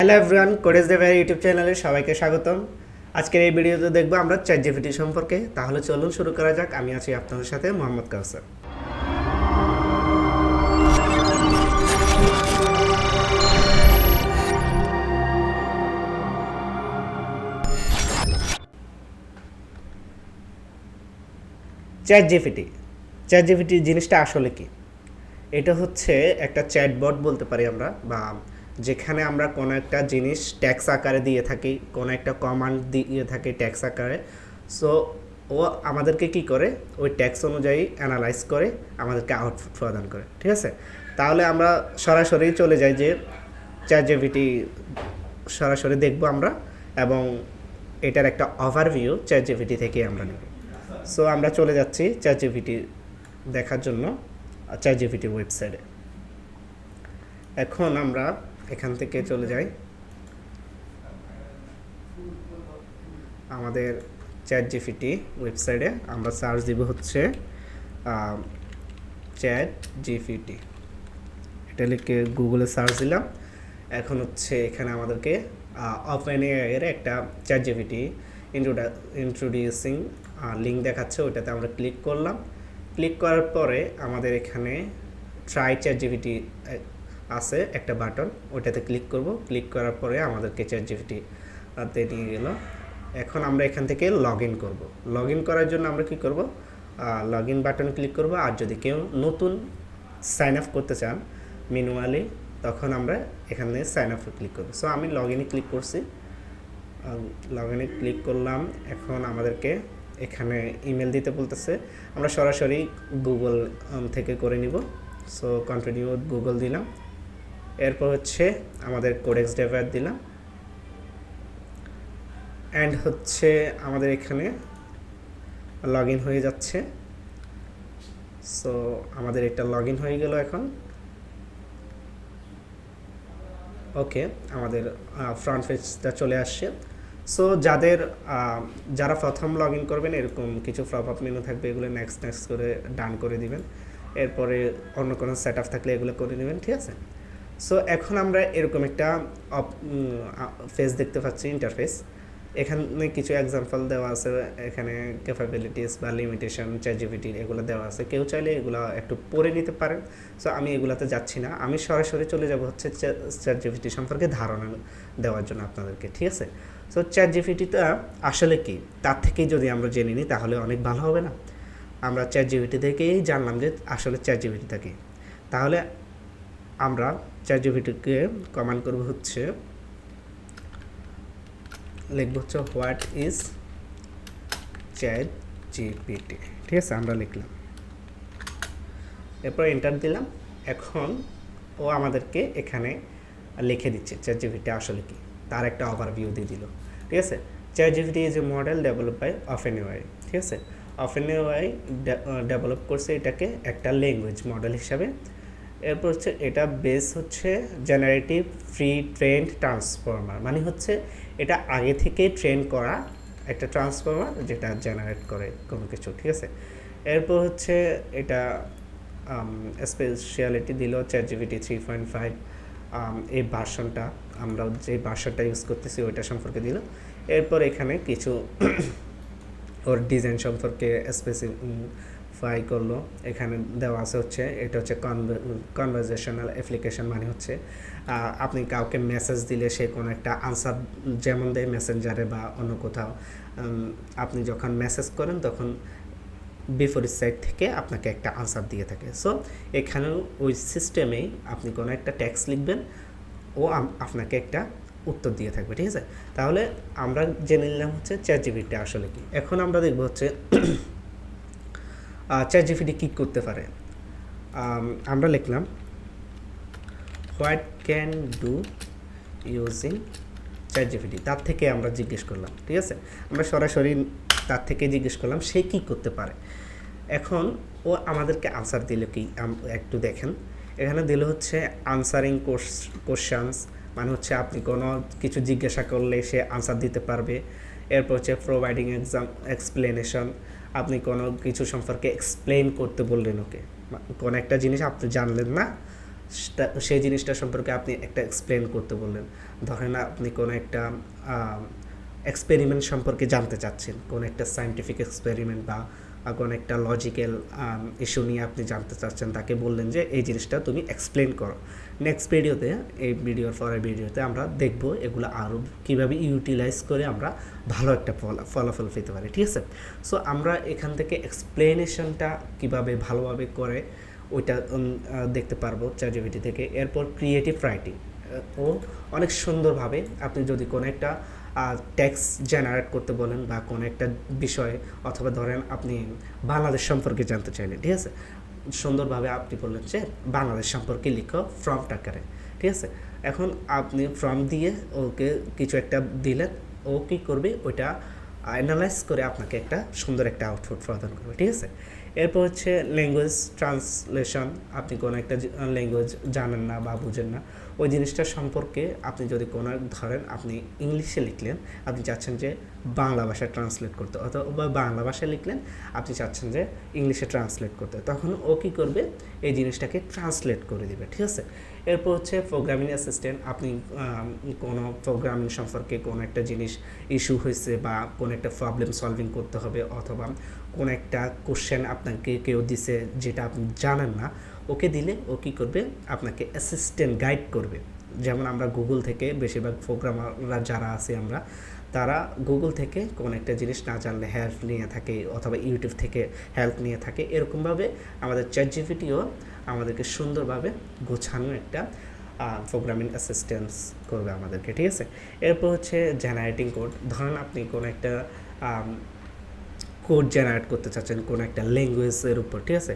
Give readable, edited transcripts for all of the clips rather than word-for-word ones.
Hello everyone, codex দেভওয়্যার YouTube চ্যানেলে সবাইকে স্বাগতম। আজকের এই ভিডিওতে দেখবো আমরা ChatGPT সম্পর্কে। তাহলে চলুন শুরু করা যাক। আমি আছি আপনাদের সাথে মোহাম্মদ কাউসার। ChatGPT জিনিসটা আসলে কি? এটা হচ্ছে একটা চ্যাটবট বলতে পারি আমরা, বা যেখানে আমরা কোনো একটা জিনিস ট্যাক্স আকারে দিয়ে থাকি, কোনো একটা কমান্ড দিয়ে থাকি ট্যাক্স আকারে। সো ও আমাদেরকে কি করে, ওই ট্যাক্স অনুযায়ী অ্যানালাইজ করে আমাদেরকে আউটপুট প্রদান করে। ঠিক আছে, তাহলে আমরা সরাসরি চলে যাই যে ChatGPT সরাসরি দেখব আমরা, এবং এটার একটা ওভারভিউ ChatGPT থেকে আমরা নেব। সো আমরা চলে যাচ্ছি ChatGPT দেখার জন্য ChatGPT ওয়েবসাইটে। এখন আমরা এখান থেকে চলে যাই আমাদের ChatGPT ওয়েবসাইটে। আমরা সার্চ দিব হচ্ছে ChatGPT, এটা লিখে গুগলে সার্চ দিলাম। এখন হচ্ছে এখানে আমাদেরকে OpenAI এর একটা ChatGPT ইন্ট্রোডিউসিং লিঙ্ক দেখাচ্ছে, ওইটাতে আমরা ক্লিক করলাম। ক্লিক করার পরে আমাদের এখানে ট্রাই ChatGPT আছে একটা বাটন, ওইটাতে ক্লিক করব। ক্লিক করার পরে আমাদেরকে ChatGPT তে নিয়ে গেল। এখন আমরা এখান থেকে লগ ইন করবো। লগ ইন করার জন্য আমরা কি করব, লগ ইন বাটনে ক্লিক করব। আর যদি কেউ নতুন সাইন আপ করতে চান ম্যানুয়ালি, তখন আমরা এখানে সাইন আপ ক্লিক করব। সো আমি লগ ইনে ক্লিক করছি, লগ ইনে ক্লিক করলাম। এখন আমাদেরকে এখানে ইমেল দিতে বলতেছে, আমরা সরাসরি গুগল থেকে করে নিব। সো কন্টিনিউ গুগল দিলাম। এরপর হচ্ছে আমাদের কোডেক্স ডেভওয়্যার দিলাম, অ্যান্ড হচ্ছে আমাদের এখানে লগ ইন হয়ে যাচ্ছে। সো আমাদের এটা লগ ইন হয়ে গেল। এখন ওকে, আমাদের ফ্রন্ট পেজটা চলে আসছে। সো যারা প্রথম লগ ইন করবেন, এরকম কিছু পপ আপ মেনু থাকবে, এগুলো নেক্সট করে ডান করে দিবেন। এরপরে অন্য কোনো সেট আপ থাকলে এগুলো করে নেবেন। ঠিক আছে, সো এখন আমরা এরকম একটা ফেস দেখতে পাচ্ছি, ইন্টারফেস। এখানে কিছু এক্সাম্পল দেওয়া আছে, এখানে ক্যাপাবিলিটিস বা লিমিটেশন ChatGPT এগুলো দেওয়া আছে। কেউ চাইলে এগুলো একটু পড়ে নিতে পারেন। সো আমি এগুলাতে যাচ্ছি না, আমি সরাসরি চলে যাব হচ্ছে ChatGPT সম্পর্কে ধারণা দেওয়ার জন্য আপনাদেরকে। ঠিক আছে, সো ChatGPTটা আসলে কি, তার থেকেই যদি আমরা জেনে নিই তাহলে অনেক ভালো হবে না? আমরা ChatGPT থেকেই জানলাম যে আসলে ChatGPTটা কি। তাহলে আমরা ChatGPTকে কমান্ড করব হচ্ছে, লিখব হচ্ছে হোয়াট ইজ ChatGPT। ঠিক আছে, আমরা লিখলাম, এরপর এন্টার দিলাম। এখন ও আমাদেরকে এখানে লিখে দিচ্ছে ChatGPT আসলে কি, তার একটা ওভারভিউ দিয়ে দিল। ঠিক আছে, ChatGPT is a model develop by OpenAI। ঠিক আছে, OpenAI ডেভেলপ করছে এটাকে একটা ল্যাঙ্গুয়েজ মডেল হিসাবে। এরপর হচ্ছে এটা বেস হচ্ছে জেনারেটিভ ফ্রি ট্রেন্ড ট্রান্সফর্মার, মানে হচ্ছে এটা আগে থেকে ট্রেন করা একটা ট্রান্সফর্মার যেটা জেনারেট করে কোনো কিছু। ঠিক আছে, এরপর হচ্ছে এটা স্পেশালিটি দিল ChatGPT 3.5, এই ভার্সনটা, আমরা যে ভার্সনটা ইউজ করতেছি ওইটা সম্পর্কে দিল। এরপর এখানে কিছু ওর ডিজাইন সম্পর্কে স্পেসিফাই করলো। এখানে দেওয়া আছে হচ্ছে এটা হচ্ছে কনভারজেশনাল অ্যাপ্লিকেশন, মানে হচ্ছে আপনি কাউকে মেসেজ দিলে সে কোনো একটা আনসার যেমন দেয় মেসেঞ্জারে বা অন্য কোথাও, আপনি যখন মেসেজ করেন তখন বিপরীত সাইড থেকে আপনাকে একটা আনসার দিয়ে থাকে। সো এখানেও ওই সিস্টেমেই আপনি কোনো একটা টেক্সট লিখবেন, ও আপনাকে একটা উত্তর দিয়ে থাকবে। ঠিক আছে, তাহলে আমরা জেনে নিলাম হচ্ছে ChatGPT আসলে কি। এখন আমরা দেখব হচ্ছে ChatGPT কী করতে পারে। আমরা লিখলাম what can do using ChatGPT, তার থেকে আমরা জিজ্ঞেস করলাম। ঠিক আছে, আমরা সরাসরি তার থেকে জিজ্ঞেস করলাম সে কী করতে পারে। এখন ও আমাদেরকে আনসার দিল কি, একটু দেখেন। এখানে দিল হচ্ছে আনসারিং কোশ্চেন্স, মানে হচ্ছে আপনি কোনো কিছু জিজ্ঞাসা করলে সে আনসার দিতে পারবে। এরপর হচ্ছে প্রোভাইডিং এক্সপ্লেনেশন, আপনি কোনো কিছু সম্পর্কে এক্সপ্লেন করতে বললেন ওকে, কোনো একটা জিনিস আপনি জানলেন না, সেই জিনিসটা সম্পর্কে আপনি একটা এক্সপ্লেন করতে বললেন। ধরেন আপনি কোনো একটা এক্সপেরিমেন্ট সম্পর্কে জানতে চাচ্ছেন, কোনো একটা সায়েন্টিফিক এক্সপেরিমেন্ট বা কোনো একটা লজিক্যাল ইস্যু নিয়ে আপনি জানতে চাচ্ছেন, তাকে বললেন যে এই জিনিসটা তুমি এক্সপ্লেন করো। নেক্সট ভিডিওতে, এই ভিডিওর পরের ভিডিওতে আমরা দেখব এগুলো আরও কীভাবে ইউটিলাইজ করে আমরা ভালো একটা ফলাফল পেতে পারি, ঠিক আছে। সো আমরা এখান থেকে এক্সপ্লেনেশনটা কীভাবে ভালোভাবে করে ওইটা দেখতে পারবো ChatGPT থেকে। এরপর ক্রিয়েটিভ রাইটিং ও অনেক সুন্দরভাবে আপনি যদি কোনো একটা টেক্সট জেনারেট করতে বলেন বা কোনো একটা বিষয়ে, অথবা ধরেন আপনি বাংলাদেশ সম্পর্কে জানতে চাইলেন, ঠিক আছে, সুন্দরভাবে আপনি বললেন যে বাংলাদেশ সম্পর্কে লিখো ফ্রন্ট আকারে, ঠিক আছে। এখন আপনি ফ্রন্ট দিয়ে ওকে কিছু একটা দিলেন, ও কী করবে ওইটা অ্যানালাইজ করে আপনাকে একটা সুন্দর একটা আউটপুট প্রদান করবে, ঠিক আছে। এরপর হচ্ছে ল্যাঙ্গুয়েজ ট্রান্সলেশন। আপনি কোনো একটা ল্যাঙ্গুয়েজ জানেন না বা বুঝেন না, ওই জিনিসটা সম্পর্কে আপনি যদি কোনো ধরেন আপনি ইংলিশে লিখলেন, আপনি চাচ্ছেন যে বাংলা ভাষায় ট্রান্সলেট করতে, অথবা বাংলা ভাষায় লিখলেন আপনি চাচ্ছেন যে ইংলিশে ট্রান্সলেট করতে, তখন ও কী করবে এই জিনিসটাকে ট্রান্সলেট করে দেবে, ঠিক আছে। এরপর হচ্ছে প্রোগ্রামিং অ্যাসিস্ট্যান্ট। আপনি কোনো প্রোগ্রামিং সম্পর্কে কোনো একটা জিনিস ইস্যু হয়েছে বা কোনো একটা প্রবলেম সলভিং করতে হবে, অথবা কোনো একটা কোশ্চেন আপনাকে কেউ দিছে যেটা আপনি জানেন না, ওকে দিলে ও কী করবে আপনাকে অ্যাসিস্ট্যান্ট গাইড করবে। যেমন আমরা গুগল থেকে, বেশিরভাগ প্রোগ্রামাররা যারা আছে আমরা, তারা গুগল থেকে কোনো একটা জিনিস না জানলে হেল্প নিয়ে থাকে, অথবা ইউটিউব থেকে হেল্প নিয়ে থাকে। এরকমভাবে আমাদের ChatGPTও আমাদেরকে সুন্দরভাবে গোছানো একটা প্রোগ্রামিং অ্যাসিস্ট্যান্স করবে আমাদেরকে, ঠিক আছে। এরপর হচ্ছে জেনারেটিং কোড। ধরেন আপনি কোনো একটা কোড জেনারেট করতে চাচ্ছেন কোনো একটা ল্যাঙ্গুয়েজের উপর, ঠিক আছে,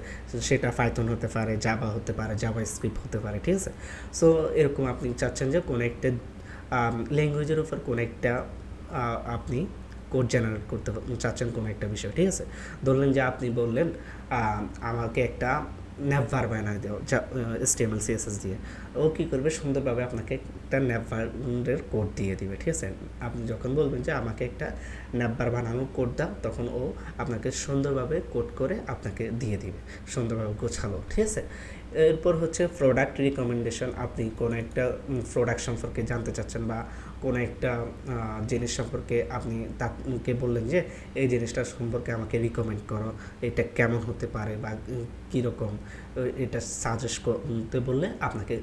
সেটা পাইথন হতে পারে, জাভা হতে পারে, জাভা স্ক্রিপ্ট হতে পারে, ঠিক আছে। সো এরকম আপনি চাচ্ছেন যে কোনো একটা ল্যাঙ্গুয়েজের উপর কোনো একটা আপনি কোড জেনারেট করতে চাচ্ছেন কোনো একটা বিষয়, ঠিক আছে। ধরলেন যে আপনি বললেন আমাকে একটা ন্যাপভার বানায় দেওয়া HTML CSS দিয়ে, ও কী করবে সুন্দরভাবে আপনাকে একটা ন্যাপভারের কোড দিয়ে দিবে, ঠিক আছে। আপনি যখন বলবেন যে আমাকে একটা ন্যাপভার বানানোর কোড দাও, তখন ও আপনাকে সুন্দরভাবে কোড করে আপনাকে দিয়ে দিবে, সুন্দরভাবে গোছালো, ঠিক আছে। এরপর হচ্ছে প্রোডাক্ট রিকমেন্ডেশন। আপনি কোনো একটা প্রোডাক্ট সম্পর্কে জানতে চাচ্ছেন বা কোনো একটা জিনিস সম্পর্কে আপনি তাকে বললেন যে এই জিনিসটা সম্পর্কে আমাকে রিকমেন্ড করো, এটা কেমন হতে পারে বা কীরকম, এটা সাজেস্ট করতে বললে আপনাকে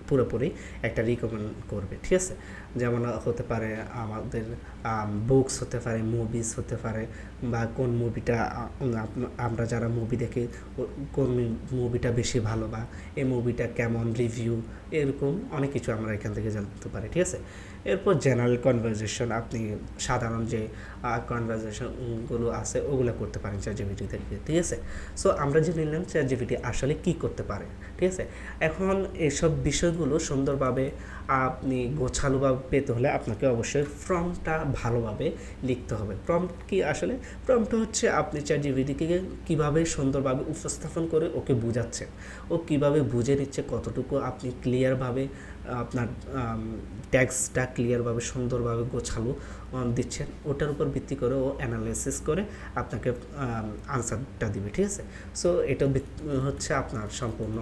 পুরোপুরি একটা রিকমেন্ড করবে, ঠিক আছে। যেমন হতে পারে আমাদের বুকস হতে পারে, মুভিজ হতে পারে, বা কোন মুভিটা আমরা যারা মুভি দেখি কোন মুভিটা বেশি ভালো, বা এই মুভিটা কেমন রিভিউ, এরকম অনেক কিছু আমরা এখান থেকে জানতে পারি, ঠিক আছে। এরপর জেনারেল কনভারসেশন। আপনি সাধারণ যে কনভারসেশনগুলো আছে ওগুলো করতে পারেন ChatGPT থেকে, ঠিক আছে। সো আমরা জেনে নিলাম ChatGPT আসলে কী করতে পারে, ঠিক আছে। এখন এইসব বিষয়গুলো সুন্দরভাবে আপনি গোছালোভাবে পেতে হলে আপনাকে অবশ্যই প্রম্পটটা ভালোভাবে লিখতে হবে। প্রম্পট কি আসলে? প্রম্পট হচ্ছে আপনি ChatGPTকে কীভাবে সুন্দরভাবে উপস্থাপন করে ওকে বোঝাচ্ছেন, ও কীভাবে বুঝে নিচ্ছে, কতটুকু আপনি ক্লিয়ারভাবে আপনার ট্যাক্সটা ক্লিয়ারভাবে সুন্দরভাবে গোছালো দিচ্ছেন, ওটার উপর ভিত্তি করে ও অ্যানালাইসিস করে আপনাকে আনসারটা দিবে, ঠিক আছে। সো এটা হচ্ছে আপনার সম্পূর্ণ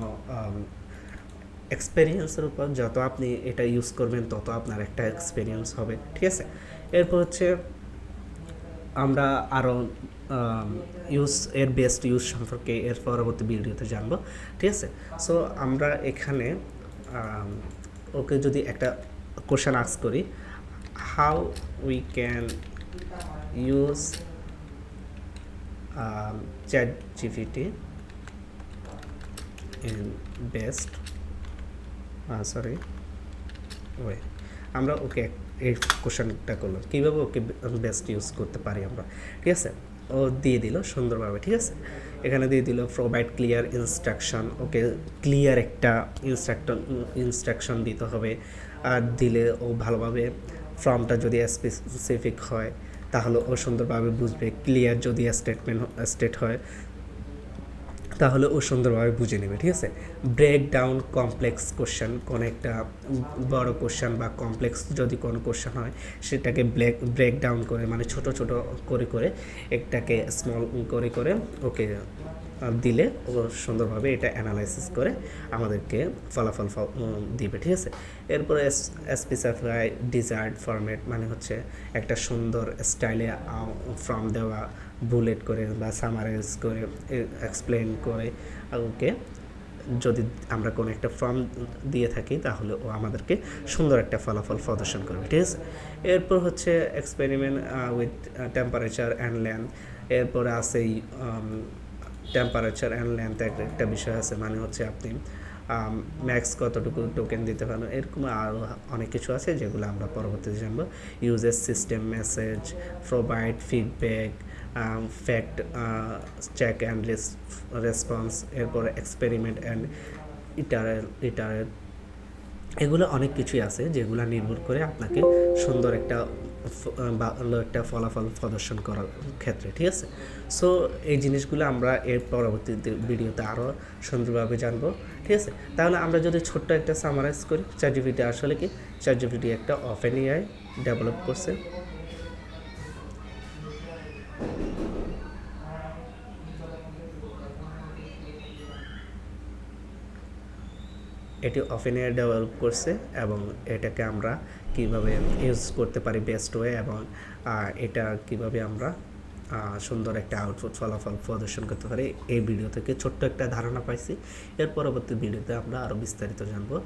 এক্সপেরিয়েন্সের উপর। যত আপনি এটা ইউজ করবেন তত আপনার একটা এক্সপেরিয়েন্স হবে, ঠিক আছে। এরপর হচ্ছে আমরা আরও এর বেস্ট ইউজ সম্পর্কে এর পরবর্তী ভিডিওতে জানবো, ঠিক আছে। সো আমরা এখানে ওকে যদি একটা কোশ্চেন আস্ক করি, how we can use ChatGPT in best way, আমরা ওকে এই কোশ্চেনটা করলাম কীভাবে ওকে বেস্ট ইউজ করতে পারি আমরা, ঠিক আছে। ও দিয়ে দিল সুন্দরভাবে, ঠিক আছে। এখানে দিয়ে দিল provide clear instruction. Okay clear একটা ইনস্ট্রাকশন দিতে হবে, আর দিলে ও ভালোভাবে ফর্মটা যদি স্পেসিফিক হয় তাহলে ও সুন্দরভাবে বুঝবে। ক্লিয়ার যদি স্টেট হয় তাহলে ও সুন্দরভাবে বুঝে নেবে, ঠিক আছে। Break down complex question. কোনো একটা বড় কোশ্চেন বা কমপ্লেক্স যদি কোনো কোশ্চেন হয় সেটাকে ব্রেক ডাউন করে, মানে ছোট ছোট করে করে একটাকে স্মল করে করে ওকে দিলে ও সুন্দরভাবে এটা অ্যানালাইসিস করে আমাদেরকে ফলাফল দিবে, ঠিক আছে। এরপরে স্পেসিফাই ডিজায়ার্ড ফরম্যাট মানে হচ্ছে একটা সুন্দর স্টাইলে ফর্ম দেওয়া, বুলেট করে বা সামারাইজ করে এক্সপ্লেন করে ওকে যদি আমরা কোনো একটা ফর্ম দিয়ে থাকি তাহলে ও আমাদেরকে সুন্দর একটা ফলাফল প্রদর্শন করবে, ঠিক আছে। এরপর হচ্ছে experiment with temperature and length. এরপরে আছে টেম্পারেচার অ্যান্ড লেন্থ একটা বিষয় আছে, মানে হচ্ছে আপনি ম্যাক্স কতটুকু টোকেন দিতে পারেন, এরকম আরও অনেক কিছু আছে যেগুলো আমরা পরবর্তীতে জানবো। Uses system message, provide feedback, fact check and response, এরপরে এক্সপেরিমেন্ট অ্যান্ড ইটারেট। এগুলো অনেক কিছুই আছে যেগুলো নির্ভর করে আপনাকে সুন্দর একটা ভালো একটা ফলাফল প্রদর্শন করার ক্ষেত্রে, ঠিক আছে। সো এই জিনিসগুলো আমরা এর পরবর্তী ভিডিওতে আরও সুন্দরভাবে জানবো, ঠিক আছে। তাহলে আমরা যদি ছোট্ট একটা সামারাইজ করি, ChatGPT আসলে কি, ChatGPT একটা ওপেন এআই ডেভেলপ করছে। এটি ওপেন এআই ডেভেলপ করছে এবং এটাকে আমরা কিভাবে ইউজ করতে পারি বেস্ট ওয়ে, এবং এটা কিভাবে আমরা সুন্দর একটা আউটপুট ফলাফল প্রদর্শন করতে পারি, এই ভিডিও থেকে ছোট্ট একটা ধারণা পাইছি। এর পরবর্তী ভিডিওতে আমরা আরও বিস্তারিত জানবো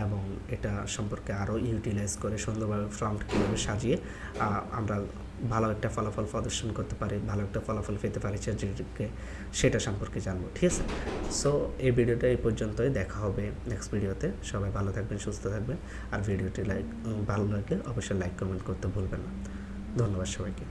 এবং এটা সম্পর্কে আরও ইউটিলাইজ করে সুন্দরভাবে ফ্রন্ট কীভাবে সাজিয়ে আমরা ভালো একটা ফলাফল প্রদর্শন করতে পারি, ভালো একটা ফলাফল পেতে পারি ChatGPTকে, সেটা সম্পর্কে জানবো, ঠিক আছে। সো এই ভিডিওটা এই পর্যন্তই, দেখা হবে নেক্সট ভিডিওতে। সবাই ভালো থাকবেন, সুস্থ থাকবেন, আর ভিডিওটি ভালো লাগলে অবশ্যই লাইক কমেন্ট করতে ভুলবেন না। ধন্যবাদ সবাইকে।